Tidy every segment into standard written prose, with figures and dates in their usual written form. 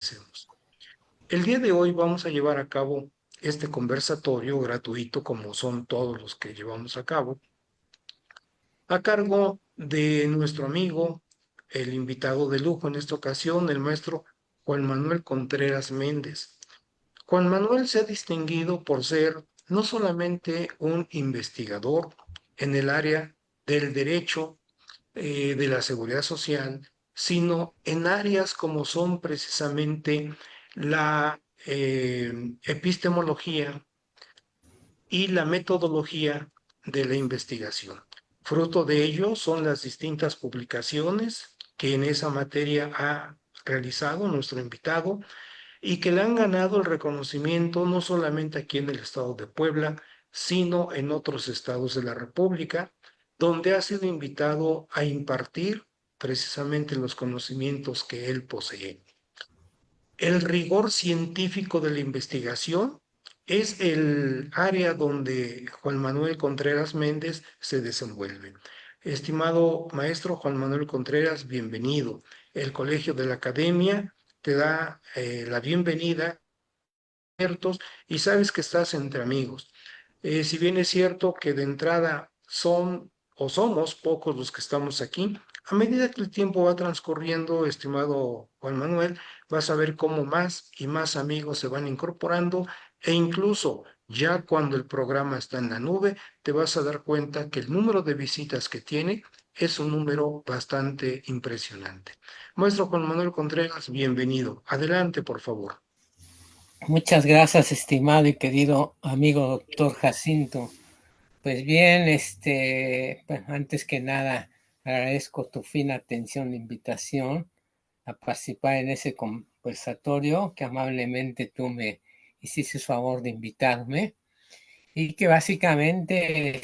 hacemos. El día de hoy vamos a llevar a cabo este conversatorio gratuito, como son todos los que llevamos a cabo, a cargo de nuestro amigo, el invitado de lujo en esta ocasión, el maestro Juan Manuel Contreras Méndez. Juan Manuel se ha distinguido por ser no solamente un investigador en el área del derecho, de la seguridad social, sino en áreas como son precisamente la epistemología y la metodología de la investigación. Fruto de ello son las distintas publicaciones que en esa materia ha realizado nuestro invitado y que le han ganado el reconocimiento no solamente aquí en el estado de Puebla, sino en otros estados de la República, donde ha sido invitado a impartir precisamente los conocimientos que él posee. El rigor científico de la investigación es el área donde Juan Manuel Contreras Méndez se desenvuelve. Estimado maestro Juan Manuel Contreras, bienvenido. El Colegio de la Academia te da la bienvenida y sabes que estás entre amigos. Si bien es cierto que de entrada son o somos pocos los que estamos aquí, a medida que el tiempo va transcurriendo, estimado Juan Manuel, vas a ver cómo más y más amigos se van incorporando e incluso ya cuando el programa está en la nube, te vas a dar cuenta que el número de visitas que tiene es un número bastante impresionante. Maestro Juan Manuel Contreras, bienvenido. Adelante, por favor. Muchas gracias, estimado y querido amigo doctor Jacinto. Pues bien, bueno, antes que nada, agradezco tu fina atención e invitación a participar en ese conversatorio que amablemente tú me hiciste el favor de invitarme y que básicamente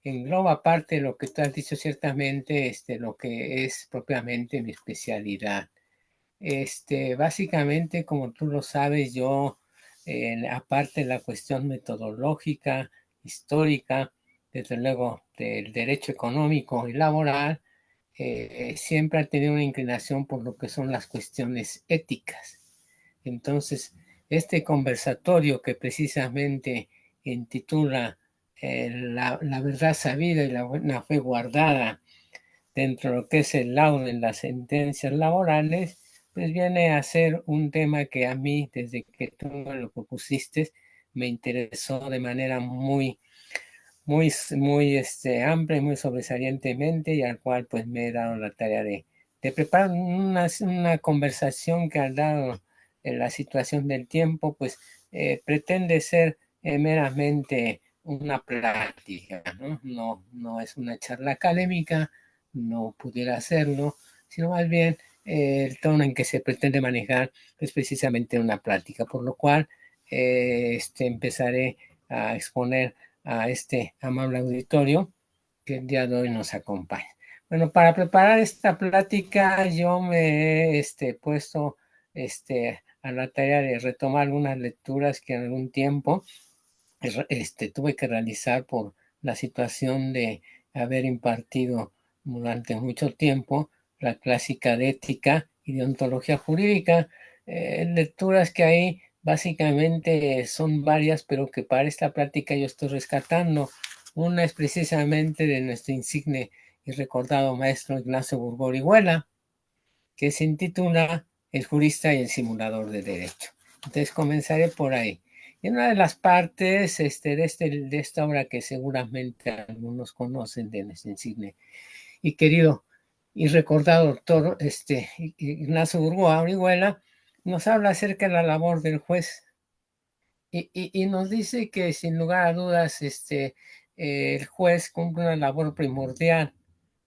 engloba parte de lo que tú has dicho ciertamente, lo que es propiamente mi especialidad. Básicamente, como tú lo sabes, yo, aparte de la cuestión metodológica, histórica, desde luego del derecho económico y laboral, siempre ha tenido una inclinación por lo que son las cuestiones éticas. Entonces, este conversatorio que precisamente intitula la verdad sabida y la buena fe guardada dentro de lo que es el laudo en las sentencias laborales, pues viene a ser un tema que a mí, desde que tú me lo propusiste, me interesó de manera muy amplia y muy sobresalientemente, y al cual pues me he dado la tarea de preparar una conversación que al dado en la situación del tiempo, pues pretende ser meramente una plática, ¿no? No es una charla académica, no pudiera hacerlo, sino más bien el tono en que se pretende manejar es precisamente una plática, por lo cual empezaré a exponer a este amable auditorio que el día de hoy nos acompaña. Bueno, para preparar esta plática yo me he puesto a la tarea de retomar algunas lecturas que en algún tiempo tuve que realizar por la situación de haber impartido durante mucho tiempo la clásica de ética y de ontología jurídica, lecturas que ahí básicamente son varias, pero que para esta plática yo estoy rescatando. Una es precisamente de nuestro insigne y recordado maestro Ignacio Burgó Orihuela, que se intitula El jurista y el simulador de derecho. Entonces comenzaré por ahí. Y una de las partes de esta obra que seguramente algunos conocen de nuestro insigne y querido y recordado doctor Ignacio Burgoa Orihuela, nos habla acerca de la labor del juez y nos dice que sin lugar a dudas el juez cumple una labor primordial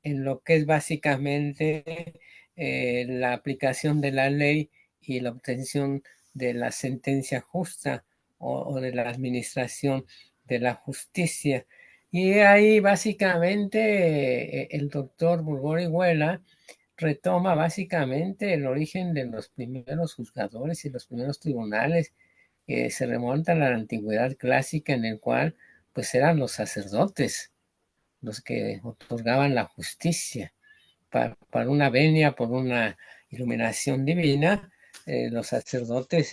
en lo que es básicamente la aplicación de la ley y la obtención de la sentencia justa o de la administración de la justicia. Y ahí básicamente el doctor Burgor retoma básicamente el origen de los primeros juzgadores y los primeros tribunales que se remontan a la antigüedad clásica en el cual pues eran los sacerdotes los que otorgaban la justicia para una venia, por una iluminación divina, los sacerdotes,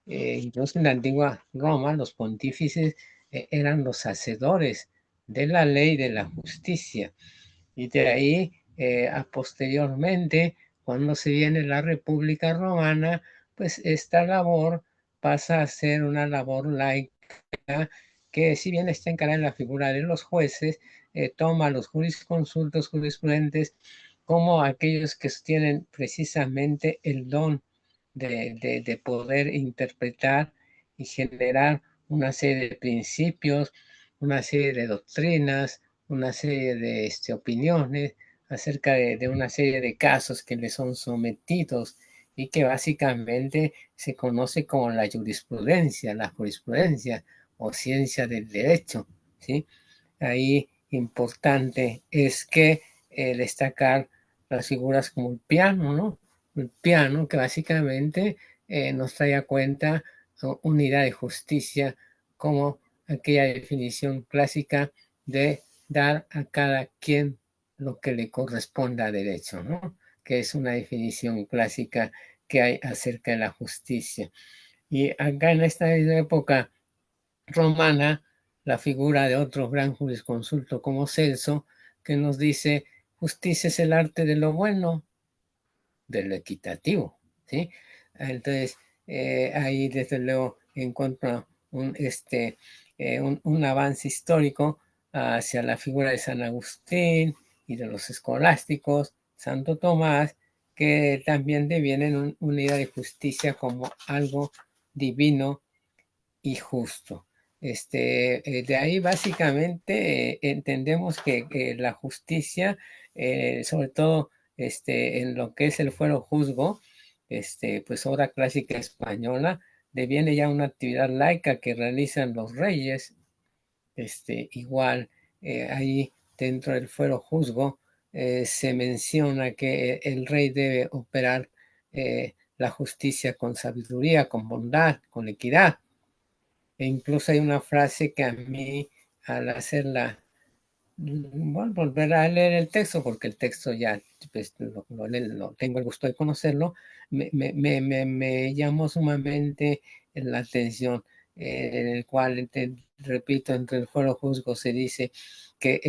incluso en la antigua Roma, los pontífices eran los hacedores de la ley y de la justicia. Y de ahí, posteriormente, cuando se viene la República Romana, pues esta labor pasa a ser una labor laica que, si bien está encarada en la figura de los jueces, toma a los jurisconsultos, jurisprudentes, como aquellos que tienen precisamente el don de poder interpretar y generar una serie de principios, una serie de doctrinas, una serie de opiniones acerca de una serie de casos que le son sometidos y que básicamente se conoce como la jurisprudencia o ciencia del derecho, ¿sí? Ahí importante es que destacar las figuras como el piano, ¿no? El piano que básicamente nos trae a cuenta unidad de justicia como aquella definición clásica de dar a cada quien lo que le corresponda a derecho, ¿no? Que es una definición clásica que hay acerca de la justicia. Y acá en esta época romana, la figura de otro gran jurisconsulto como Celso, que nos dice, justicia es el arte de lo bueno, de lo equitativo, ¿sí? Entonces, ahí desde luego encuentro un avance histórico hacia la figura de San Agustín y de los escolásticos, Santo Tomás, que también devienen una idea de justicia como algo divino y justo. De ahí básicamente entendemos que la justicia, sobre todo en lo que es el fuero juzgo, pues obra clásica española, deviene ya una actividad laica que realizan los reyes. Igual, ahí dentro del fuero juzgo se menciona que el rey debe operar la justicia con sabiduría, con bondad, con equidad. E incluso hay una frase que a mí, al hacerla, bueno, volver a leer el texto, porque el texto ya pues, tengo el gusto de conocerlo, me llamó sumamente la atención, en el cual, repito, entre el fuero juzgo se dice que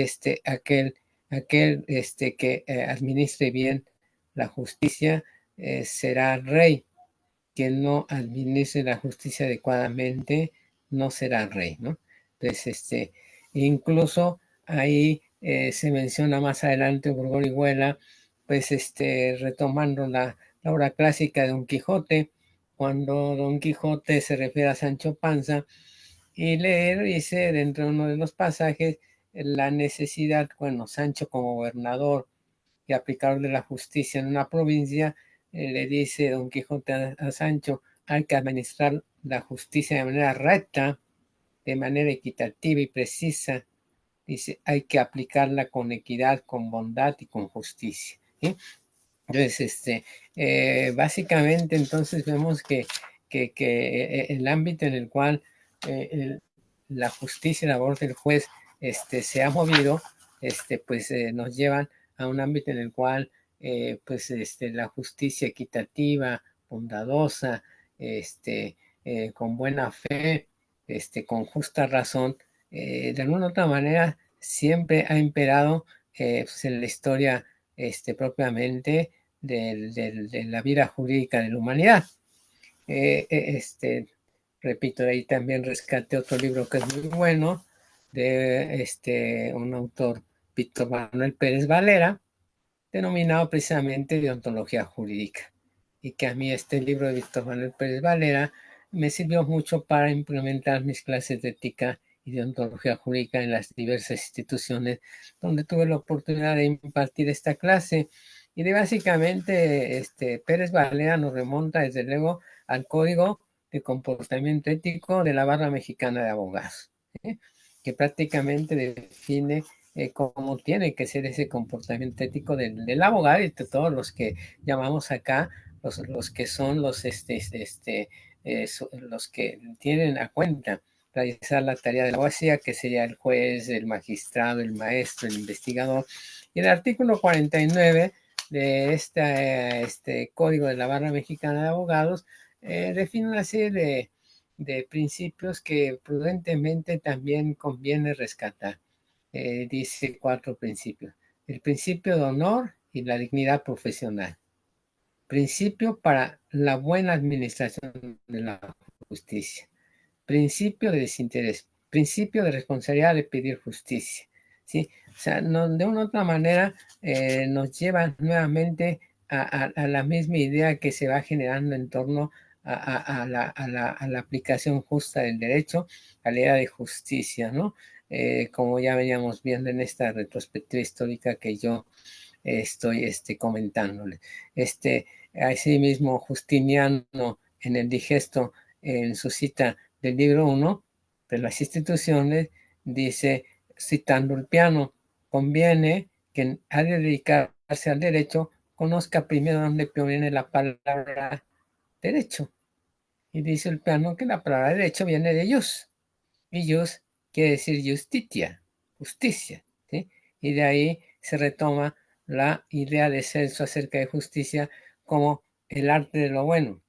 aquel que administre bien la justicia será rey, quien no administre la justicia adecuadamente no será rey, ¿no? Entonces, incluso ahí se menciona más adelante por Orihuela, pues retomando la obra clásica de Don Quijote, cuando Don Quijote se refiere a Sancho Panza y le dice dentro de uno de los pasajes la necesidad, bueno, Sancho como gobernador y aplicador de la justicia en una provincia, le dice Don Quijote a Sancho, hay que administrar la justicia de manera recta, de manera equitativa y precisa. Dice, hay que aplicarla con equidad, con bondad y con justicia, ¿sí? Entonces, básicamente, entonces vemos que el ámbito en el cual la justicia y la labor del juez se ha movido, pues nos llevan a un ámbito en el cual pues la justicia equitativa, bondadosa, con buena fe, con justa razón, de alguna u otra manera siempre ha imperado pues, en la historia propiamente de la vida jurídica de la humanidad. Repito, de ahí también rescaté otro libro que es muy bueno, de un autor, Víctor Manuel Pérez Valera, denominado precisamente de ontología jurídica. Y que a mí este libro de Víctor Manuel Pérez Valera me sirvió mucho para implementar mis clases de ética y de ontología jurídica en las diversas instituciones donde tuve la oportunidad de impartir esta clase. Y de básicamente, Pérez Valera nos remonta desde luego al Código de Comportamiento Ético de la Barra Mexicana de Abogados, ¿eh? Que prácticamente define cómo tiene que ser ese comportamiento ético del abogado y de todos los que llamamos acá, los que son los que tienen a cuenta realizar la tarea de la abogacía, que sería el juez, el magistrado, el maestro, el investigador. Y el artículo 49 de este Código de la Barra Mexicana de Abogados, define una serie de principios que prudentemente también conviene rescatar. Dice 4 principios. El principio de honor y la dignidad profesional. Principio para la buena administración de la justicia. Principio de desinterés. Principio de responsabilidad de pedir justicia. ¿Sí? O sea, no, de una u otra manera nos lleva nuevamente a la misma idea que se va generando en torno a la aplicación justa del derecho, a la idea de justicia, ¿no? Como ya veníamos viendo en esta retrospectiva histórica que yo estoy comentándole. Asimismo, Justiniano en el Digesto, en su cita del libro 1 de las instituciones, dice, citando el piano, conviene que ha de dedicarse al derecho, conozca primero dónde proviene la palabra derecho. Y dice el piano que la palabra derecho viene de jus, y jus quiere decir justitia, justicia, ¿sí? Y de ahí se retoma la idea de Celso acerca de justicia como el arte de lo bueno,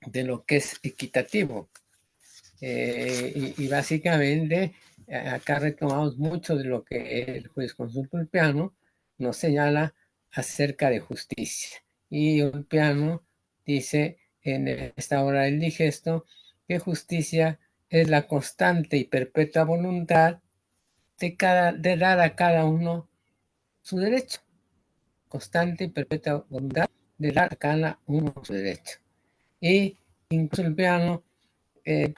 de lo que es equitativo. Y básicamente acá retomamos mucho de lo que el jurisconsulto Ulpiano nos señala acerca de justicia. Y Ulpiano dice en esta obra del Digesto que justicia es la constante y perpetua voluntad de dar a cada uno su derecho. Constante y perpetua voluntad de dar a cada uno su derecho. Y incluso Ulpiano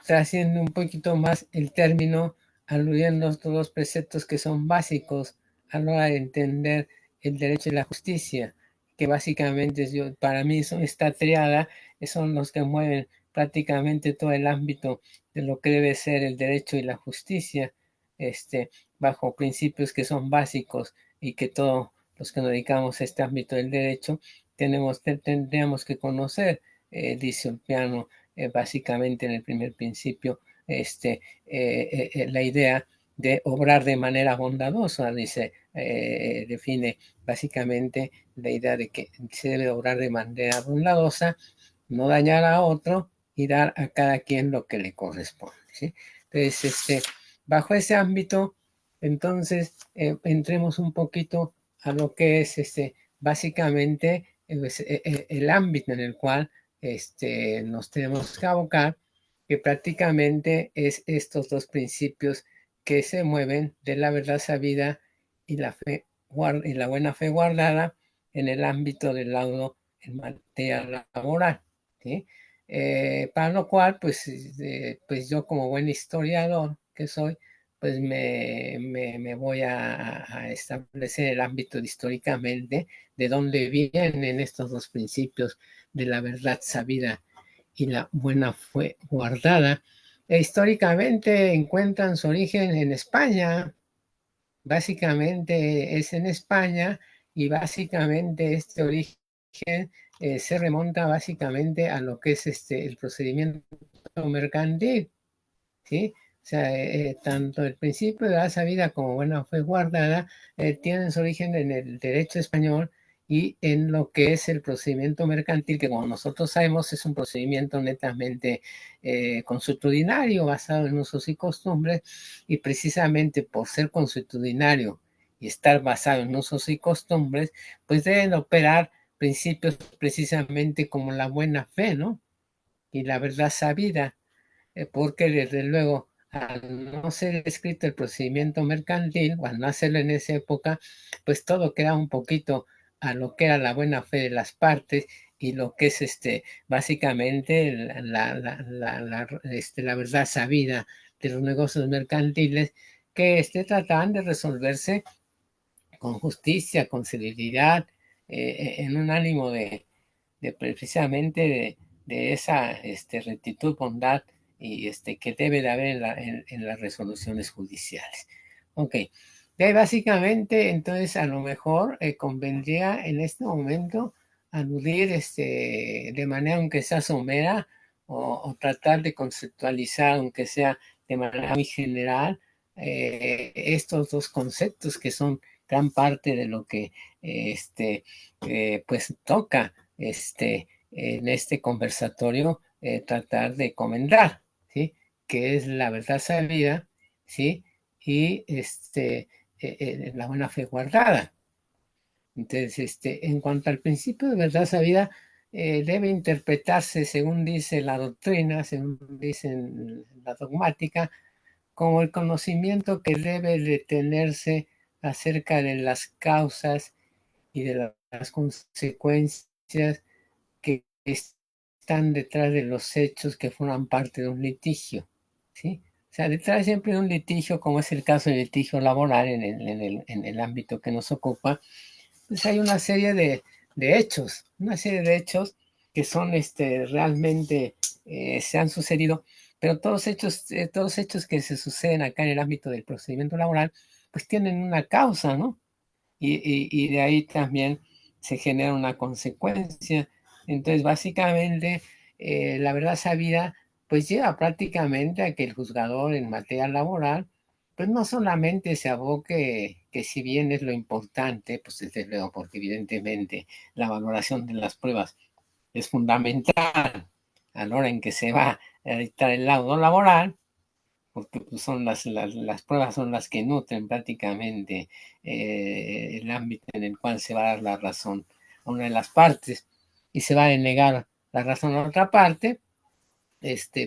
trasciende un poquito más el término, aludiendo a todos los preceptos que son básicos a la hora de entender el derecho y la justicia, que básicamente para mí son esta triada, son los que mueven prácticamente todo el ámbito de lo que debe ser el derecho y la justicia, bajo principios que son básicos y que todos los que nos dedicamos a este ámbito del derecho tendríamos que conocer, dice Ulpiano, básicamente en el primer principio, la idea de obrar de manera bondadosa, dice, define básicamente la idea de que se debe obrar de manera bondadosa, no dañar a otro y dar a cada quien lo que le corresponde, ¿sí? Entonces, bajo ese ámbito, entonces, entremos un poquito a lo que es básicamente el ámbito en el cual nos tenemos que abocar, que prácticamente es estos dos principios que se mueven de la verdad sabida y la fe y la buena fe guardada en el ámbito del laudo en materia laboral, ¿sí? Para lo cual, pues yo como buen historiador que soy, pues me voy a establecer el ámbito históricamente de dónde vienen estos dos principios de la verdad sabida y la buena fue guardada. Históricamente encuentran su origen en España, básicamente es en España y básicamente este origen se remonta básicamente a lo que es el procedimiento mercantil, ¿sí? O sea, tanto el principio de la sabida como buena fe guardada tienen su origen en el derecho español y en lo que es el procedimiento mercantil, que como nosotros sabemos es un procedimiento netamente consuetudinario, basado en usos y costumbres, y precisamente por ser consuetudinario y estar basado en usos y costumbres, pues deben operar principios precisamente como la buena fe, ¿no? Y la verdad sabida, porque desde luego, al no ser escrito el procedimiento mercantil, o al no hacerlo en esa época, pues todo queda un poquito a lo que era la buena fe de las partes y lo que es básicamente la verdad sabida de los negocios mercantiles que trataban de resolverse con justicia, con celeridad, en un ánimo precisamente de esa rectitud, bondad y que debe de haber en las resoluciones judiciales. Ok, de ahí básicamente entonces a lo mejor convendría en este momento aludir de manera aunque sea somera o tratar de conceptualizar aunque sea de manera muy general estos dos conceptos que son gran parte de lo que pues toca en este conversatorio tratar de comentar, ¿sí? Que es la verdad sabida, ¿sí? Y la buena fe guardada. Entonces, en cuanto al principio de verdad sabida, debe interpretarse, según dice la doctrina, según dicen la dogmática, como el conocimiento que debe de tenerse acerca de las causas y de las consecuencias que están detrás de los hechos que forman parte de un litigio, ¿sí? O sea, detrás siempre de un litigio, como es el caso del litigio laboral en el ámbito que nos ocupa, pues hay una serie de hechos, una serie de hechos que son realmente se han sucedido, pero todos hechos que se suceden acá en el ámbito del procedimiento laboral, pues tienen una causa, ¿no? Y de ahí también se genera una consecuencia. Entonces, básicamente, la verdad sabida, pues lleva prácticamente a que el juzgador en materia laboral, pues no solamente se aboque, que si bien es lo importante, pues desde luego, porque evidentemente la valoración de las pruebas es fundamental a la hora en que se va a dictar el laudo laboral, porque pues, son las pruebas son las que nutren prácticamente el ámbito en el cual se va a dar la razón a una de las partes y se va a denegar la razón a otra parte.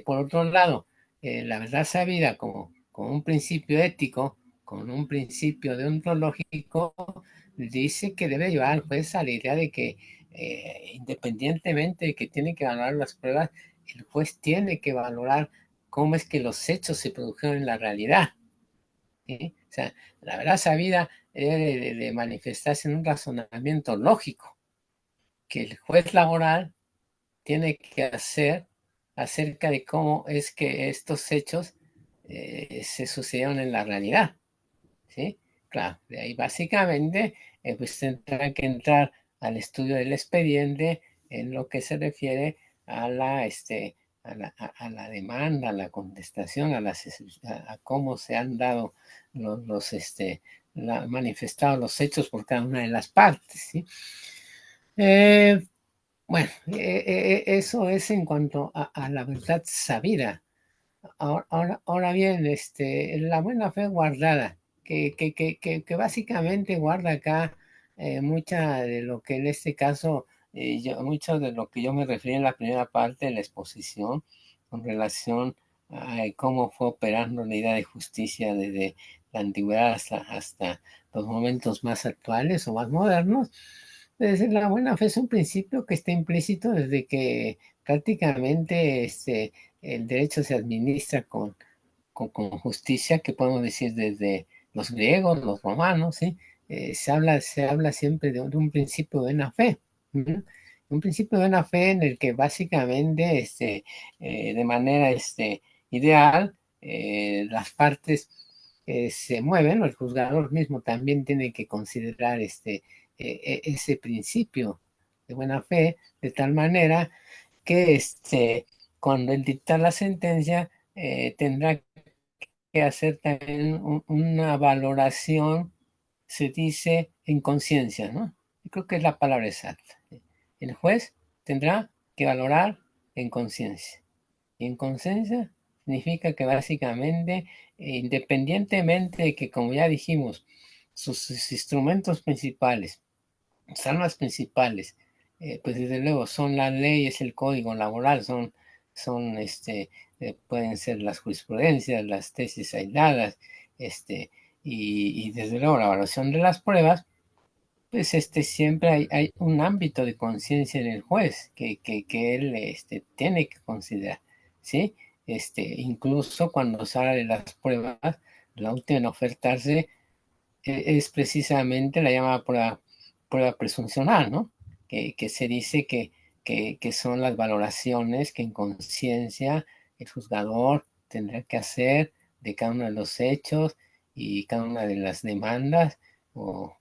Por otro lado, la verdad sabida como un principio ético, con un principio deontológico, dice que debe llevar al juez a la idea de que independientemente de que tiene que valorar las pruebas, el juez tiene que valorar cómo es que los hechos se produjeron en la realidad, ¿sí? O sea, la verdad sabida debe de manifestarse en un razonamiento lógico, que el juez laboral tiene que hacer acerca de cómo es que estos hechos se sucedieron en la realidad, ¿sí? Claro, de ahí básicamente pues tendrá que entrar al estudio del expediente en lo que se refiere a la demanda, a la contestación, a cómo se han dado manifestado los hechos por cada una de las partes, ¿sí? Eh, bueno, eso es en cuanto a la verdad sabida. Ahora bien, la buena fe guardada, que básicamente guarda acá mucha de lo que en este caso, mucho de lo que yo me referí en la primera parte de la exposición con relación a cómo fue operando la idea de justicia desde la antigüedad hasta los momentos más actuales o más modernos. Desde la buena fe es un principio que está implícito desde que prácticamente el derecho se administra con justicia, que podemos decir desde los griegos, los romanos, ¿sí? Se habla siempre de un principio de buena fe. ¿Mm? Un principio de buena fe en el que básicamente de manera ideal las partes se mueven, o el juzgador mismo también tiene que considerar ese principio de buena fe, de tal manera que cuando él dicta la sentencia, tendrá que hacer también una valoración, se dice en conciencia, ¿no? Yo creo que es la palabra exacta. El juez tendrá que valorar en conciencia. Y en conciencia significa que básicamente, independientemente de que, como ya dijimos, sus instrumentos principales, sus armas principales, pues desde luego son la ley, es el código laboral, pueden ser las jurisprudencias, las tesis aisladas, este, y desde luego la evaluación de las pruebas, pues siempre hay un ámbito de conciencia en el juez que él tiene que considerar, ¿sí? Incluso cuando sale las pruebas, la última en ofertarse es precisamente la llamada prueba presuncional, ¿no? Que se dice que son las valoraciones que en conciencia el juzgador tendrá que hacer de cada uno de los hechos y cada una de las demandas o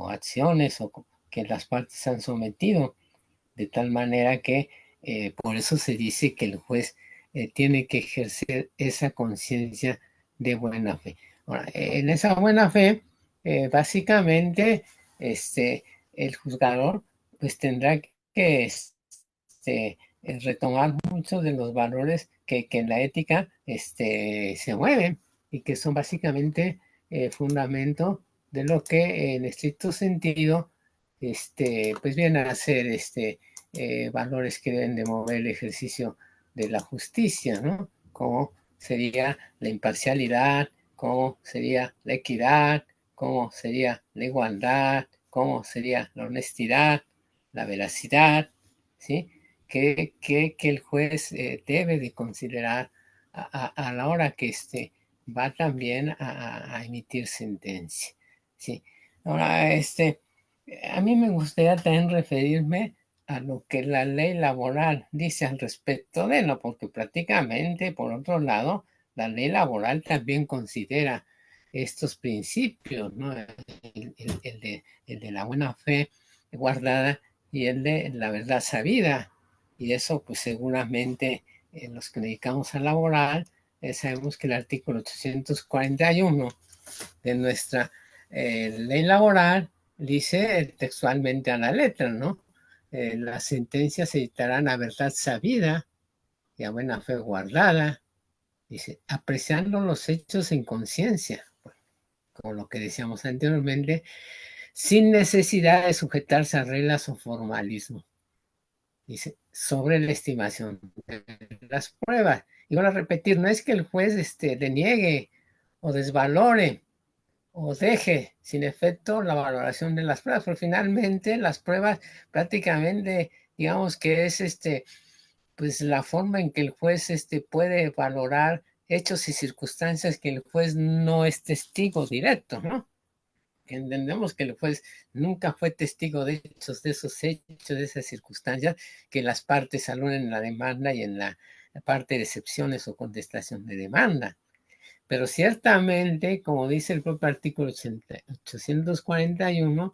acciones que las partes han sometido, de tal manera que por eso se dice que el juez tiene que ejercer esa conciencia de buena fe. Ahora, en esa buena fe, básicamente, el juzgador pues tendrá que retomar muchos de los valores que en la ética se mueven y que son básicamente fundamento de lo que en estricto sentido pues vienen a ser valores que deben de mover el ejercicio de la justicia, ¿no? Como sería la imparcialidad, como sería la equidad, cómo sería la igualdad, cómo sería la honestidad, la veracidad, ¿sí? Que el juez debe de considerar a la hora que va también a emitir sentencia, ¿sí? Ahora, a mí me gustaría también referirme a lo que la ley laboral dice al respecto de lo, porque prácticamente, por otro lado, la ley laboral también considera estos principios, ¿no? El de la buena fe guardada y el de la verdad sabida. Y eso, pues seguramente, los que dedicamos a laboral, sabemos que el artículo 841 de nuestra ley laboral dice textualmente a la letra, ¿no? Las sentencias se dictarán a verdad sabida y a buena fe guardada, dice, apreciando los hechos en conciencia, como lo que decíamos anteriormente, sin necesidad de sujetarse a reglas o formalismo. Dice, sobre la estimación de las pruebas. Y van a repetir, no es que el juez deniegue o desvalore o deje sin efecto la valoración de las pruebas, porque finalmente las pruebas prácticamente, digamos que es pues la forma en que el juez puede valorar hechos y circunstancias que el juez no es testigo directo, ¿no? Entendemos que el juez nunca fue testigo de esos hechos, de esas circunstancias que las partes aluden en la demanda y en la parte de excepciones o contestación de demanda. Pero ciertamente, como dice el propio artículo 841,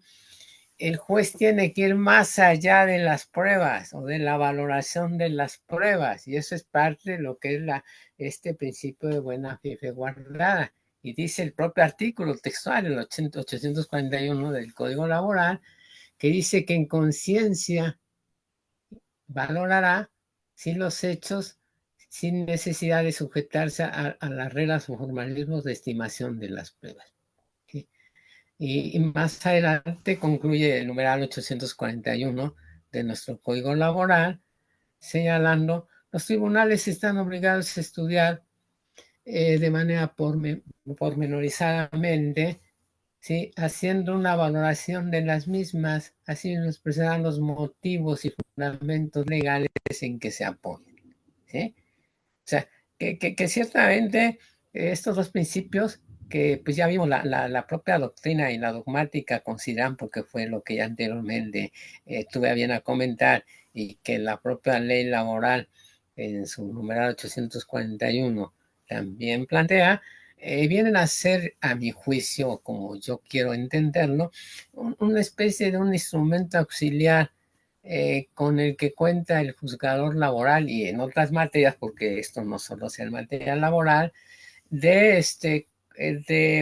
el juez tiene que ir más allá de las pruebas o de la valoración de las pruebas, y eso es parte de lo que es este principio de buena fe guardada. Y dice el propio artículo textual, el 841 del Código Laboral, que dice que en conciencia valorará si los hechos sin necesidad de sujetarse a las reglas o formalismos de estimación de las pruebas. ¿Sí? Y más adelante concluye el numeral 841 de nuestro Código Laboral, señalando, los tribunales están obligados a estudiar de manera pormenorizadamente, ¿sí? Haciendo una valoración de las mismas, así nos expresarán los motivos y fundamentos legales en que se apoyan, ¿sí? O sea, que ciertamente estos dos principios que pues ya vimos la propia doctrina y la dogmática consideran, porque fue lo que ya anteriormente tuve a bien a comentar, y que la propia ley laboral en su numeral 841 también plantea, vienen a ser, a mi juicio, como yo quiero entenderlo, una especie de un instrumento auxiliar con el que cuenta el juzgador laboral y en otras materias, porque esto no solo sea en materia laboral, de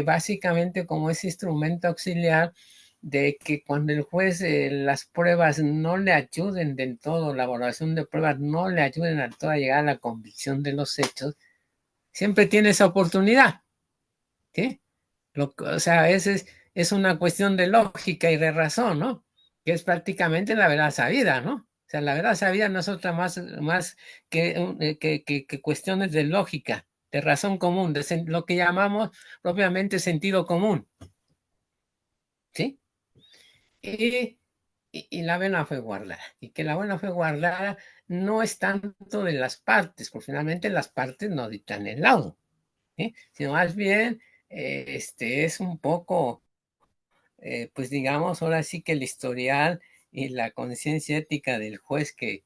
básicamente como ese instrumento auxiliar de que cuando el juez las pruebas no le ayuden del todo, la valoración de pruebas no le ayuden a todo a llegar a la convicción de los hechos, siempre tiene esa oportunidad, ¿sí? O sea, es una cuestión de lógica y de razón, ¿no? Que es prácticamente la verdad sabida, ¿no? O sea, la verdad sabida no es otra más que cuestiones de lógica, de razón común, lo que llamamos propiamente sentido común, ¿sí? Y, y la buena fue guardada. Y que la buena fue guardada no es tanto de las partes, porque finalmente las partes no dictan el laudo, ¿sí? Sino más bien es un poco pues digamos, ahora sí que el historial y la conciencia ética del juez, que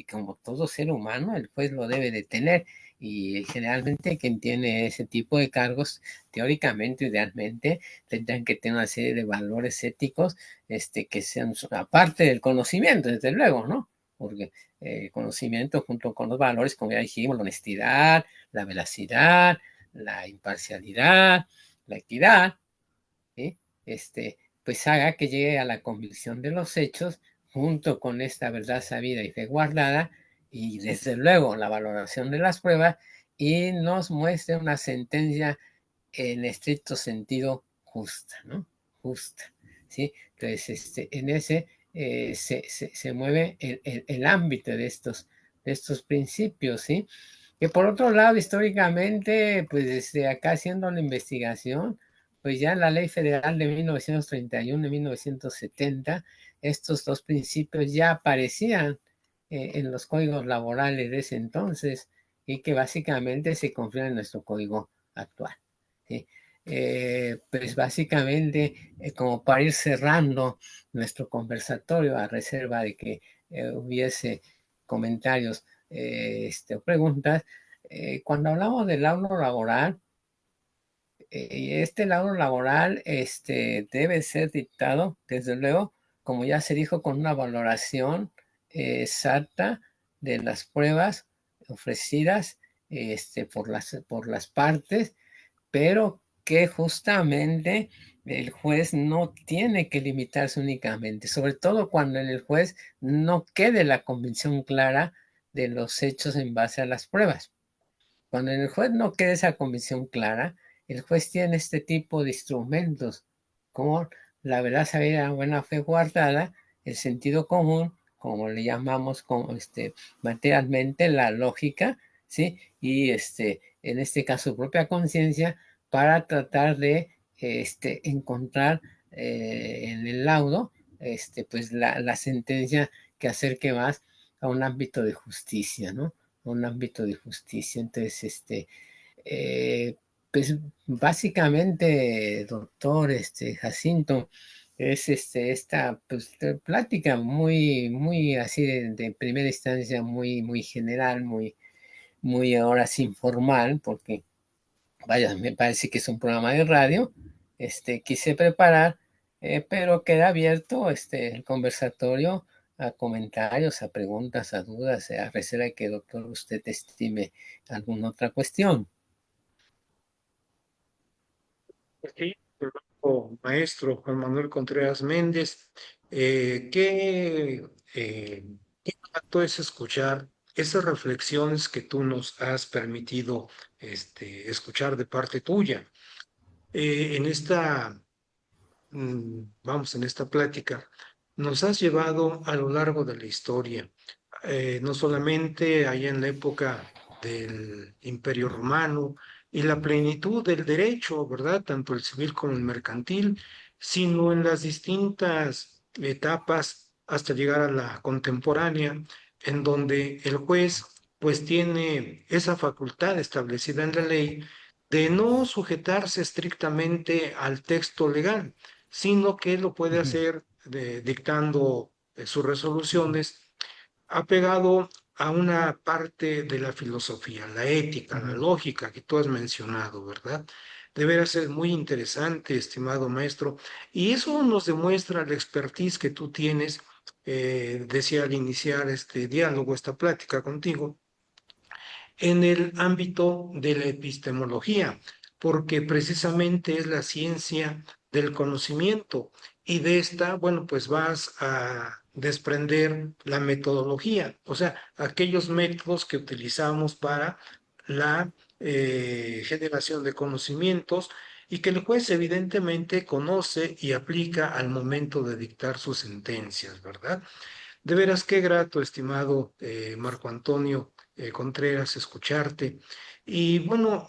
como todo ser humano, el juez lo debe de tener. Y generalmente quien tiene ese tipo de cargos, teóricamente, idealmente, tendrán que tener una serie de valores éticos que sean aparte del conocimiento, desde luego, ¿no? Porque el conocimiento junto con los valores, como ya dijimos, la honestidad, la veracidad, la imparcialidad, la equidad, ¿sí? pues haga que llegue a la convicción de los hechos junto con esta verdad sabida y fe guardada y desde luego la valoración de las pruebas y nos muestre una sentencia en estricto sentido justa, ¿no? Justa, ¿sí? Entonces, en ese se mueve el ámbito de estos principios, ¿sí? Que por otro lado, históricamente, pues desde acá haciendo la investigación, pues ya en la Ley Federal de 1931 y 1970, estos dos principios ya aparecían en los códigos laborales de ese entonces y que básicamente se confían en nuestro código actual. ¿Sí? Pues básicamente, como para ir cerrando nuestro conversatorio a reserva de que hubiese comentarios o preguntas, cuando hablamos del laudo laboral, este laudo laboral debe ser dictado, desde luego, como ya se dijo, con una valoración exacta de las pruebas ofrecidas por las partes, pero que justamente el juez no tiene que limitarse únicamente, sobre todo cuando en el juez no quede la convicción clara de los hechos en base a las pruebas. Cuando en el juez no quede esa convicción clara, el juez tiene este tipo de instrumentos, como la verdad sabida, buena fe guardada, el sentido común, como le llamamos como materialmente la lógica, ¿sí? Y en este caso su propia conciencia para tratar de encontrar en el laudo pues la sentencia que acerque más a un ámbito de justicia, ¿no? Un ámbito de justicia. Entonces, eh, pues básicamente, doctor Jacinto, es esta pues, plática muy así de primera instancia, muy general, muy ahora sí informal, porque vaya, me parece que es un programa de radio, quise preparar, pero queda abierto el conversatorio a comentarios, a preguntas, a dudas, a reserva de que, doctor, usted estime alguna otra cuestión. Sí, maestro Juan Manuel Contreras Méndez, qué grato es escuchar esas reflexiones que tú nos has permitido escuchar de parte tuya. En esta en esta plática, nos has llevado a lo largo de la historia, no solamente allá en la época del Imperio Romano y la plenitud del derecho, ¿verdad? Tanto el civil como el mercantil, sino en las distintas etapas hasta llegar a la contemporánea, en donde el juez pues tiene esa facultad establecida en la ley de no sujetarse estrictamente al texto legal, sino que lo puede Ujú, hacer dictando sus resoluciones apegado a una parte de la filosofía, la ética, la ujú. lógica que tú has mencionado, ¿verdad? Deberá ser muy interesante, estimado maestro, y eso nos demuestra la expertise que tú tienes, decía al iniciar este diálogo, esta plática contigo en el ámbito de la epistemología, porque precisamente es la ciencia del conocimiento y de esta, bueno, pues vas a desprender la metodología, o sea, aquellos métodos que utilizamos para la generación de conocimientos y que el juez evidentemente conoce y aplica al momento de dictar sus sentencias, ¿verdad? De veras, qué grato, estimado Marco Antonio Contreras, escucharte. Y bueno,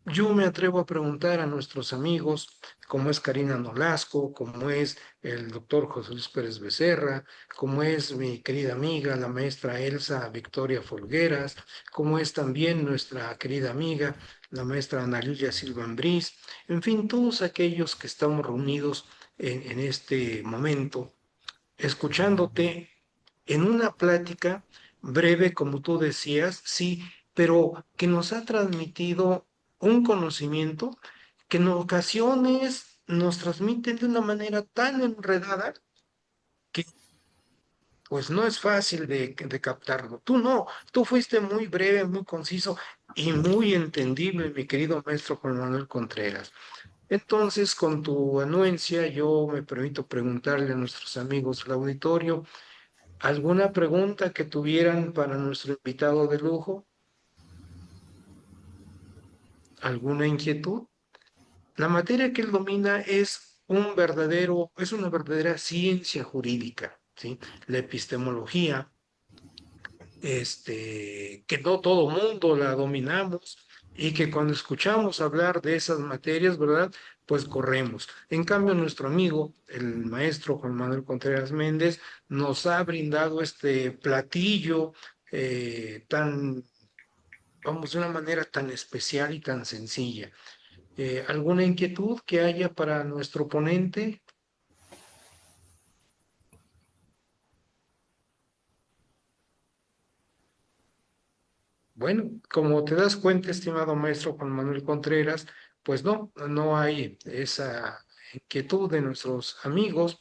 yo me atrevo a preguntar a nuestros amigos, como es Karina Nolasco, como es el doctor José Luis Pérez Becerra, como es mi querida amiga, la maestra Elsa Victoria Folgueras, como es también nuestra querida amiga, la maestra Ana Lilia Silva Ambrís, en fin, todos aquellos que estamos reunidos en este momento escuchándote en una plática breve, como tú decías, sí, pero que nos ha transmitido un conocimiento que en ocasiones nos transmiten de una manera tan enredada que pues no es fácil de captarlo. Tú no, tú fuiste muy breve, muy conciso y muy entendible, mi querido maestro Juan Manuel Contreras. Entonces, con tu anuencia, yo me permito preguntarle a nuestros amigos del auditorio, ¿alguna pregunta que tuvieran para nuestro invitado de lujo? ¿Alguna inquietud? La materia que él domina es una verdadera ciencia jurídica, ¿sí? La epistemología, que no todo mundo la dominamos y que cuando escuchamos hablar de esas materias, ¿verdad? Pues corremos. En cambio, nuestro amigo, el maestro Juan Manuel Contreras Méndez, nos ha brindado este platillo vamos, de una manera tan especial y tan sencilla. ¿Alguna inquietud que haya para nuestro ponente? Bueno, como te das cuenta, estimado maestro Juan Manuel Contreras, pues no hay esa inquietud de nuestros amigos,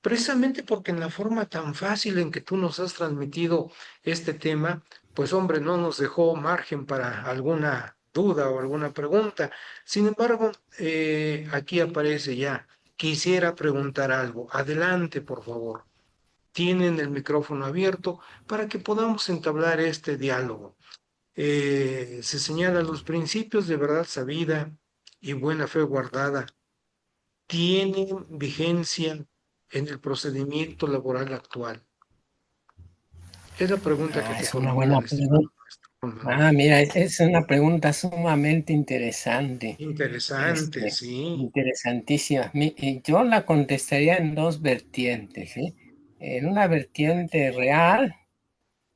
precisamente porque en la forma tan fácil en que tú nos has transmitido este tema, pues hombre, no nos dejó margen para alguna duda o alguna pregunta. Sin embargo, aquí aparece ya. Quisiera preguntar algo. Adelante, por favor. Tienen el micrófono abierto para que podamos entablar este diálogo. Se señalan los principios de verdad sabida y buena fe guardada. ¿Tienen vigencia en el procedimiento laboral actual? Es la pregunta que te Es una buena formulan, estimado pregunta. maestro Juan Manuel. Mira, es una pregunta sumamente interesante, Interesante, sí. interesantísima. Yo la contestaría en dos vertientes, ¿sí? En una vertiente real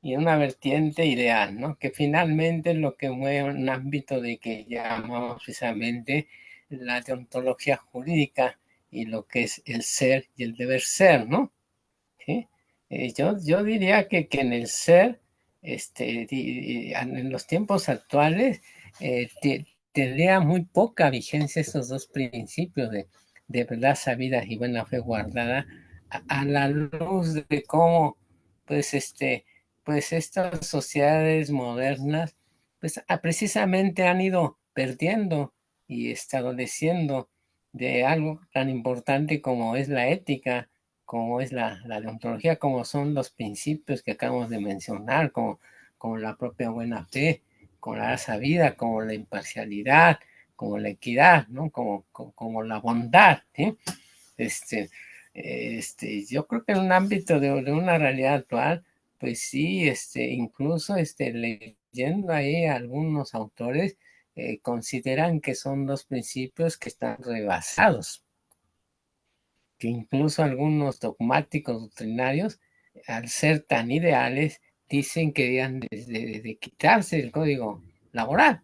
y en una vertiente ideal, ¿no? Que finalmente es lo que mueve un ámbito de que llamamos precisamente la deontología jurídica y lo que es el ser y el deber ser, ¿no? ¿Sí? Yo diría que en el ser, en los tiempos actuales, tendría muy poca vigencia estos dos principios de verdad sabida y buena fe guardada a la luz de cómo, pues, pues estas sociedades modernas, pues precisamente han ido perdiendo y estableciendo de algo tan importante como es la ética, como es la deontología, como son los principios que acabamos de mencionar, como la propia buena fe, como la raza vida, como la imparcialidad, como la equidad, ¿no? Como la bondad, ¿sí? Este, yo creo que en un ámbito de una realidad actual, pues sí, incluso leyendo ahí a algunos autores, consideran que son dos principios que están rebasados, que incluso algunos dogmáticos doctrinarios, al ser tan ideales, dicen que debían de quitarse el código laboral,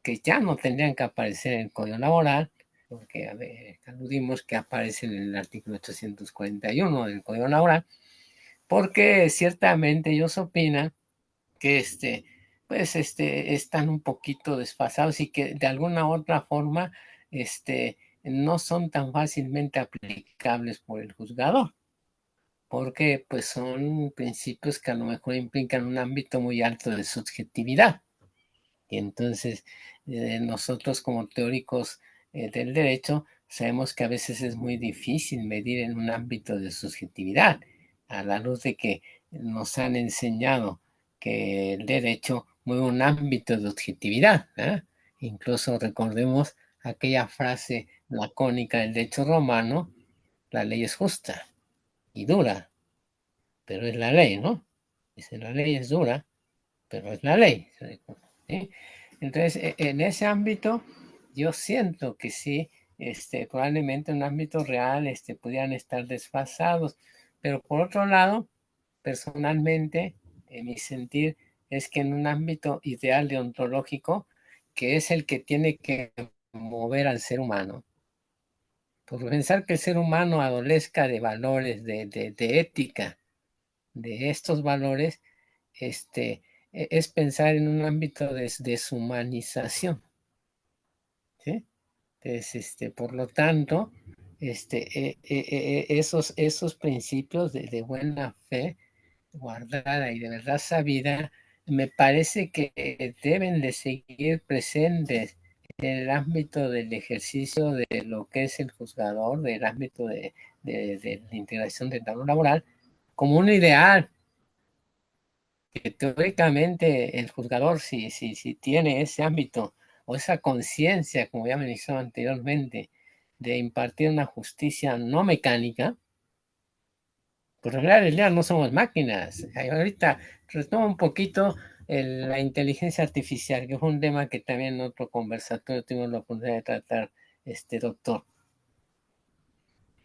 que ya no tendrían que aparecer en el código laboral, porque a ver, aludimos que aparece en el artículo 841 del código laboral, porque ciertamente ellos opinan que pues están un poquito desfasados y que de alguna u otra forma no son tan fácilmente aplicables por el juzgador, porque pues son principios que a lo mejor implican un ámbito muy alto de subjetividad. Y entonces nosotros como teóricos del derecho sabemos que a veces es muy difícil medir en un ámbito de subjetividad, a la luz de que nos han enseñado que el derecho mueve un ámbito de objetividad, ¿eh? Incluso recordemos aquella frase lacónica del derecho romano: la ley es justa y dura, pero es la ley, ¿no? Dice, la ley es dura, pero es la ley, ¿sí? Entonces, en ese ámbito, yo siento que sí, probablemente en un ámbito real, pudieran estar desfasados, pero por otro lado, personalmente, en mi sentir, es que en un ámbito ideal deontológico, que es el que tiene que mover al ser humano, por pensar que el ser humano adolezca de valores, de ética, de estos valores, es pensar en un ámbito de deshumanización, ¿sí? Entonces, por lo tanto, esos principios de buena fe guardada y de verdad sabida, me parece que deben de seguir presentes del ámbito del ejercicio de lo que es el juzgador, del ámbito de la integración del valor laboral, como un ideal que teóricamente el juzgador, si tiene ese ámbito o esa conciencia, como ya me hizo anteriormente, de impartir una justicia no mecánica, pues en realidad no somos máquinas. Ahorita retomo un poquito la inteligencia artificial, que fue un tema que también en otro conversatorio tuvimos la oportunidad de tratar, doctor.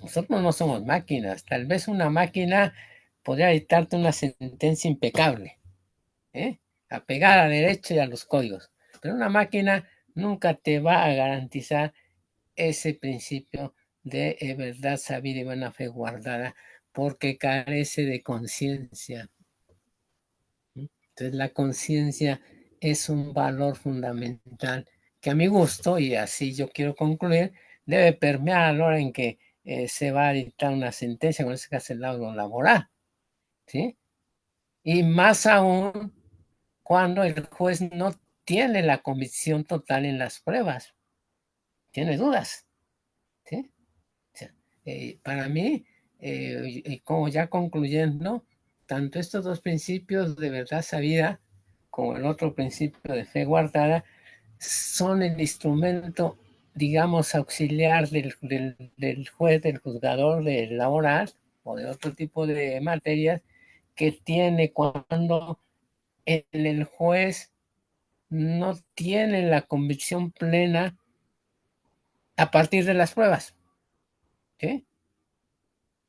Nosotros no somos máquinas. Tal vez una máquina podría dictarte una sentencia impecable, ¿eh? Apegada a derecho y a los códigos. Pero una máquina nunca te va a garantizar ese principio de verdad sabida y buena fe guardada, porque carece de conciencia. Entonces la conciencia es un valor fundamental que a mi gusto, y así yo quiero concluir, debe permear a la hora en que se va a dictar una sentencia, con este caso el lado laboral, ¿sí? Y más aún cuando el juez no tiene la convicción total en las pruebas, tiene dudas, ¿sí? O sea, para mí, y como ya concluyendo, tanto estos dos principios de verdad sabida como el otro principio de fe guardada son el instrumento, digamos, auxiliar del juez, del juzgador, del laboral o de otro tipo de materias que tiene cuando el juez no tiene la convicción plena a partir de las pruebas, ¿sí?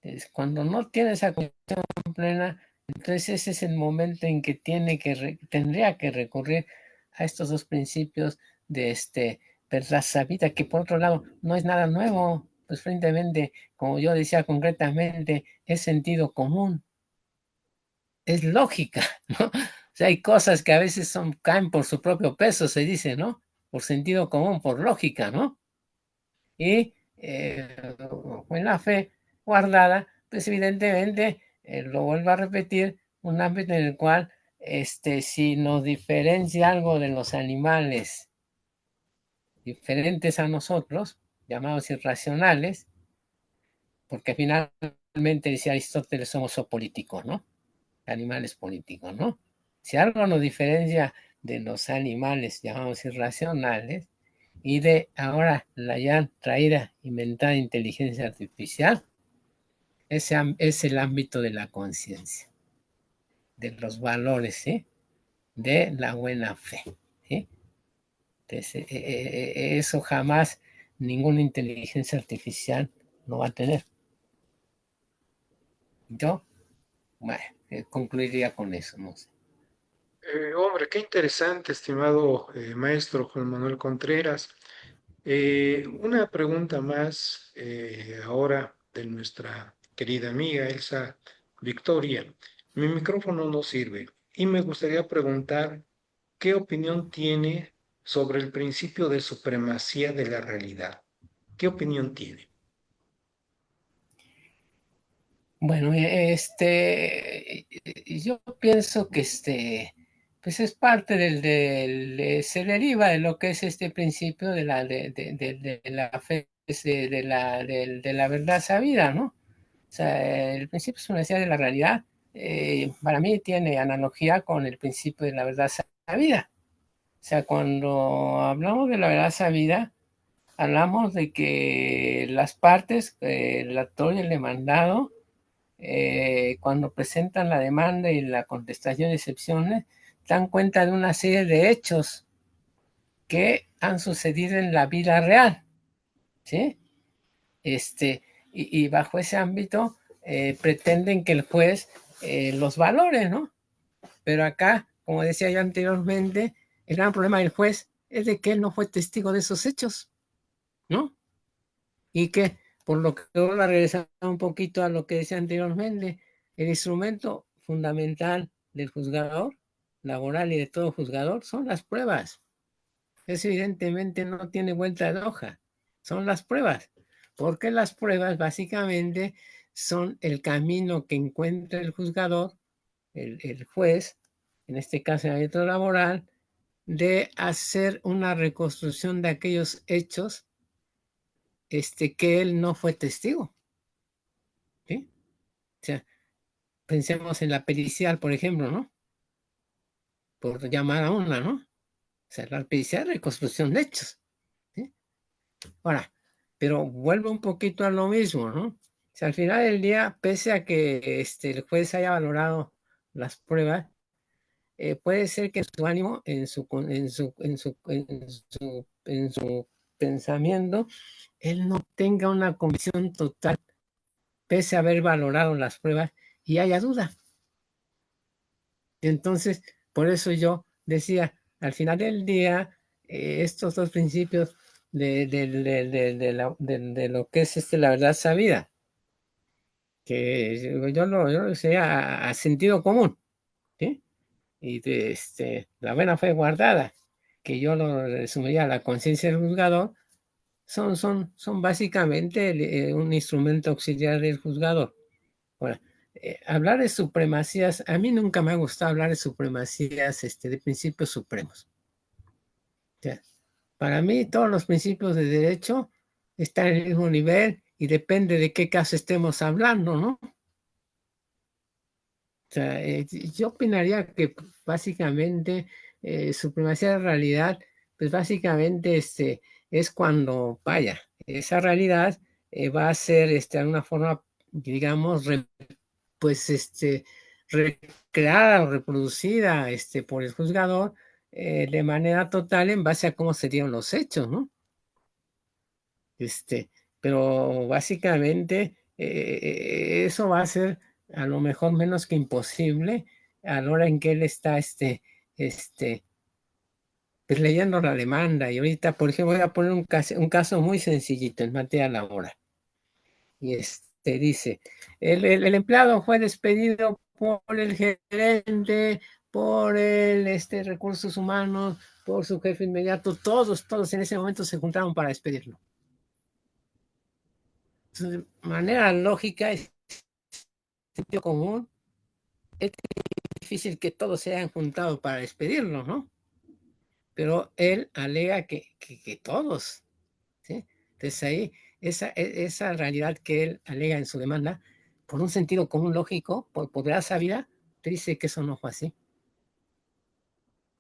Es cuando no tiene esa convicción plena, entonces ese es el momento en que tendría que recurrir a estos dos principios de verdad sabida, que por otro lado no es nada nuevo, pues francamente, como yo decía concretamente, es sentido común, es lógica, ¿no? O sea, hay cosas que a veces caen por su propio peso, se dice, ¿no? Por sentido común, por lógica, ¿no? Y en la fe guardada, pues evidentemente, lo vuelvo a repetir, un ámbito en el cual, si nos diferencia algo de los animales diferentes a nosotros, llamados irracionales, porque finalmente, decía Aristóteles, somos zoopolíticos, ¿no? Animales políticos, ¿no? Si algo nos diferencia de los animales llamados irracionales y de ahora la ya traída, inventada inteligencia artificial, es el ámbito de la conciencia, de los valores, ¿sí? De la buena fe, ¿sí? Entonces, eso jamás ninguna inteligencia artificial lo va a tener. Yo, bueno, concluiría con eso, no sé. Hombre, qué interesante, estimado maestro Juan Manuel Contreras. Una pregunta más ahora de nuestra querida amiga Elsa Victoria. Mi micrófono no sirve y me gustaría preguntar qué opinión tiene sobre el principio de supremacía de la realidad. ¿Qué opinión tiene? Bueno, yo pienso que pues es parte se deriva de lo que es este principio de la fe, de la verdad sabida, ¿no? O sea, el principio es una necesidad de la realidad. Para mí tiene analogía con el principio de la verdad sabida. O sea, cuando hablamos de la verdad sabida, hablamos de que las partes, el actor y el demandado, cuando presentan la demanda y la contestación de excepciones, dan cuenta de una serie de hechos que han sucedido en la vida real, ¿sí? Y bajo ese ámbito pretenden que el juez los valore, ¿no? Pero acá, como decía yo anteriormente, el gran problema del juez es de que él no fue testigo de esos hechos, ¿no? Y que, por lo que vuelvo a regresar un poquito a lo que decía anteriormente, el instrumento fundamental del juzgador, laboral y de todo juzgador, son las pruebas. Eso evidentemente no tiene vuelta de hoja, son las pruebas, porque las pruebas básicamente son el camino que encuentra el juzgador, el juez, en este caso en el ámbito laboral, de hacer una reconstrucción de aquellos hechos que él no fue testigo. ¿Sí? O sea, pensemos en la pericial, por ejemplo, ¿no? Por llamar a una, ¿no? O sea, la pericial es reconstrucción de hechos. ¿Sí? Ahora, pero vuelvo un poquito a lo mismo, ¿no? O sea, al final del día, pese a que el juez haya valorado las pruebas, puede ser que en su ánimo, en su pensamiento, él no tenga una convicción total, pese a haber valorado las pruebas y haya duda. Entonces, por eso yo decía, al final del día, estos dos principios de lo que es la verdad sabida, que yo lo decía a sentido común, ¿sí? Y la buena fe guardada, que yo lo resumiría a la conciencia del juzgador, son básicamente un instrumento auxiliar del juzgador. Ahora, hablar de supremacías, a mí nunca me ha gustado hablar de supremacías de principios supremos. O sea, para mí todos los principios de derecho están en el mismo nivel y depende de qué caso estemos hablando, ¿no? O sea, yo opinaría que básicamente supremacía de realidad, pues básicamente es cuando, vaya, esa realidad va a ser de alguna forma, digamos, pues recreada o reproducida por el juzgador de manera total en base a cómo se dieron los hechos, ¿no? Pero básicamente eso va a ser a lo mejor menos que imposible a la hora en que él está este, pues leyendo la demanda. Y ahorita, por ejemplo, voy a poner un caso muy sencillito en materia laboral. Y dice, el empleado fue despedido por el gerente, por el recursos humanos, por su jefe inmediato, todos en ese momento se juntaron para despedirlo. Entonces, de manera lógica, es sentido común, es difícil que todos se hayan juntado para despedirlo, ¿no? Pero él alega que todos, ¿sí? Entonces ahí, esa realidad que él alega en su demanda, por un sentido común lógico, por la sabida, te dice que eso no fue así.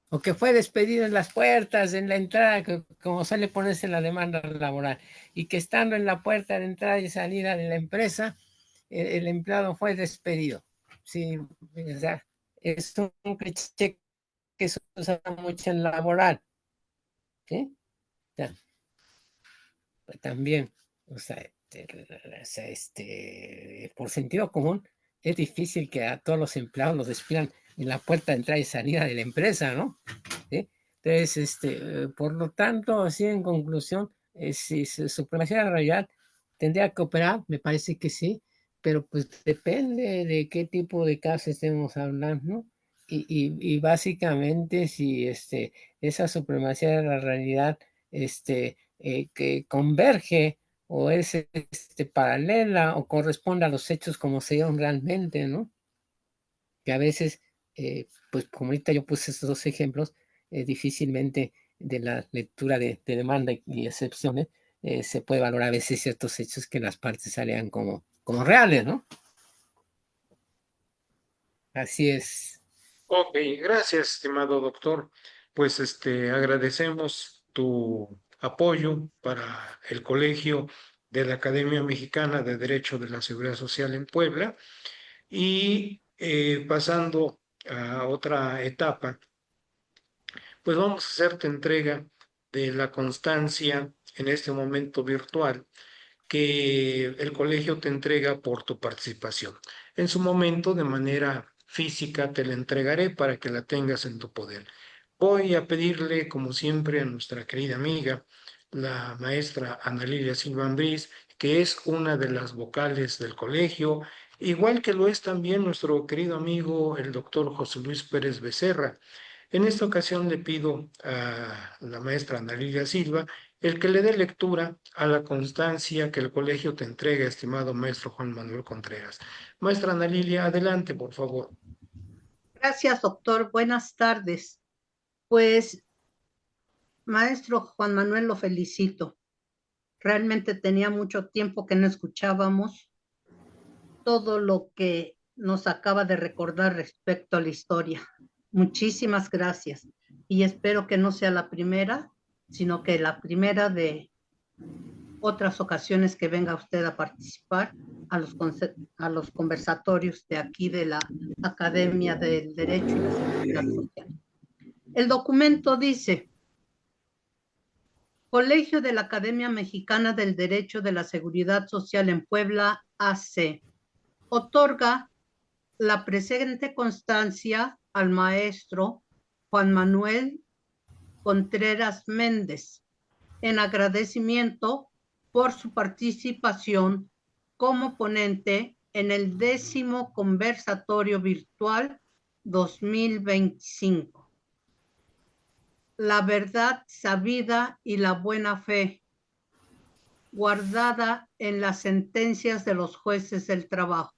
O que fue despedido en las puertas, en la entrada, como suele ponerse en la demanda laboral, y que estando en la puerta de entrada y salida de la empresa, el empleado fue despedido. Sí, o sea, es un cliché que se usa mucho en laboral, ¿sí? O sea, pues también, o sea, por sentido común, es difícil que a todos los empleados los despidan en la puerta de entrada y salida de la empresa, ¿no? ¿Sí? Entonces, por lo tanto, así en conclusión, si supremacía de la realidad tendría que operar, me parece que sí, pero pues depende de qué tipo de caso estemos hablando y básicamente si esa supremacía de la realidad que converge o es paralela o corresponde a los hechos como se dieron realmente, ¿no? Que a veces, pues como ahorita yo puse estos dos ejemplos, difícilmente de la lectura de demanda y excepciones se puede valorar a veces ciertos hechos que las partes salían como reales, ¿no? Así es. Ok, gracias, estimado doctor. Pues agradecemos tu apoyo para el Colegio de la Academia Mexicana de Derecho de la Seguridad Social en Puebla y pasando a otra etapa, pues vamos a hacerte entrega de la constancia en este momento virtual que el colegio te entrega por tu participación. En su momento, de manera física, te la entregaré para que la tengas en tu poder. Voy a pedirle, como siempre, a nuestra querida amiga, la maestra Ana Lilia Silva Ambrís, que es una de las vocales del colegio, igual que lo es también nuestro querido amigo, el doctor José Luis Pérez Becerra. En esta ocasión le pido a la maestra Ana Lilia Silva el que le dé lectura a la constancia que el colegio te entrega, estimado maestro Juan Manuel Contreras. Maestra Ana Lilia, adelante, por favor. Gracias, doctor. Buenas tardes. Pues Maestro Juan Manuel, lo felicito. Realmente tenía mucho tiempo que no escuchábamos todo lo que nos acaba de recordar respecto a la historia. Muchísimas gracias y espero que no sea la primera, sino que la primera de otras ocasiones que venga usted a participar a los conversatorios de aquí de la Academia del Derecho y la Seguridad Social. El documento dice: Colegio de la Academia Mexicana del Derecho de la Seguridad Social en Puebla, AC, otorga la presente constancia al maestro Juan Manuel Contreras Méndez en agradecimiento por su participación como ponente en el 10º conversatorio virtual 2025. La verdad sabida y la buena fe, guardada en las sentencias de los jueces del trabajo.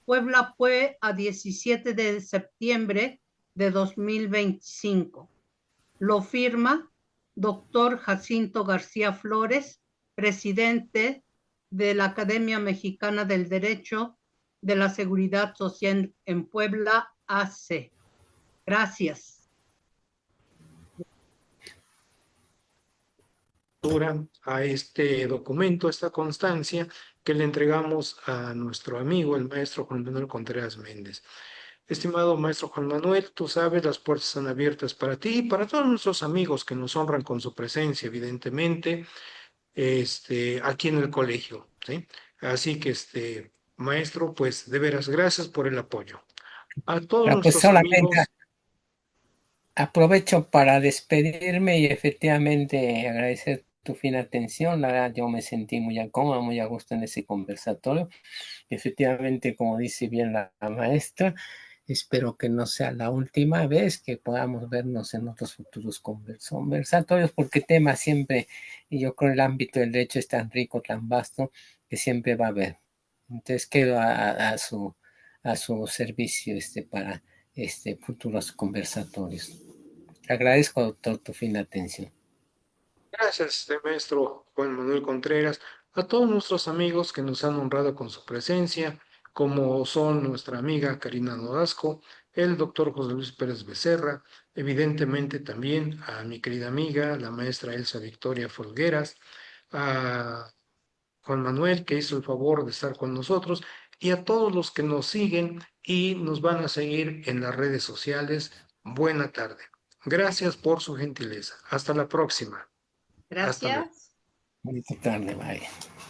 Puebla fue a 17 de septiembre de 2025. Lo firma doctor Jacinto García Flores, presidente de la Academia Mexicana del Derecho de la Seguridad Social en Puebla, AC. Gracias. A este documento, esta constancia que le entregamos a nuestro amigo, el maestro Juan Manuel Contreras Méndez. Estimado maestro Juan Manuel, tú sabes, las puertas están abiertas para ti y para todos nuestros amigos que nos honran con su presencia, evidentemente, aquí en el colegio, ¿sí? Así que, maestro, pues de veras, gracias por el apoyo. A todos Pues nuestros solamente amigos, aprovecho para despedirme y efectivamente agradecer tu fina atención. La verdad, yo me sentí muy cómodo, muy a gusto en ese conversatorio. Efectivamente, como dice bien la maestra, espero que no sea la última vez que podamos vernos en otros futuros conversatorios, porque tema siempre, y yo creo el ámbito del derecho es tan rico, tan vasto, que siempre va a haber. Entonces quedo a su servicio para futuros conversatorios. Te agradezco, doctor, tu fina atención. gracias, maestro Juan Manuel Contreras, a todos nuestros amigos que nos han honrado con su presencia, como son nuestra amiga Karina Nodasco, el doctor José Luis Pérez Becerra, evidentemente también a mi querida amiga, la maestra Elsa Victoria Folgueras, a Juan Manuel, que hizo el favor de estar con nosotros, y a todos los que nos siguen y nos van a seguir en las redes sociales. Buena tarde. Gracias por su gentileza. Hasta la próxima. Hasta luego. Gracias. Bonita tarde, bye.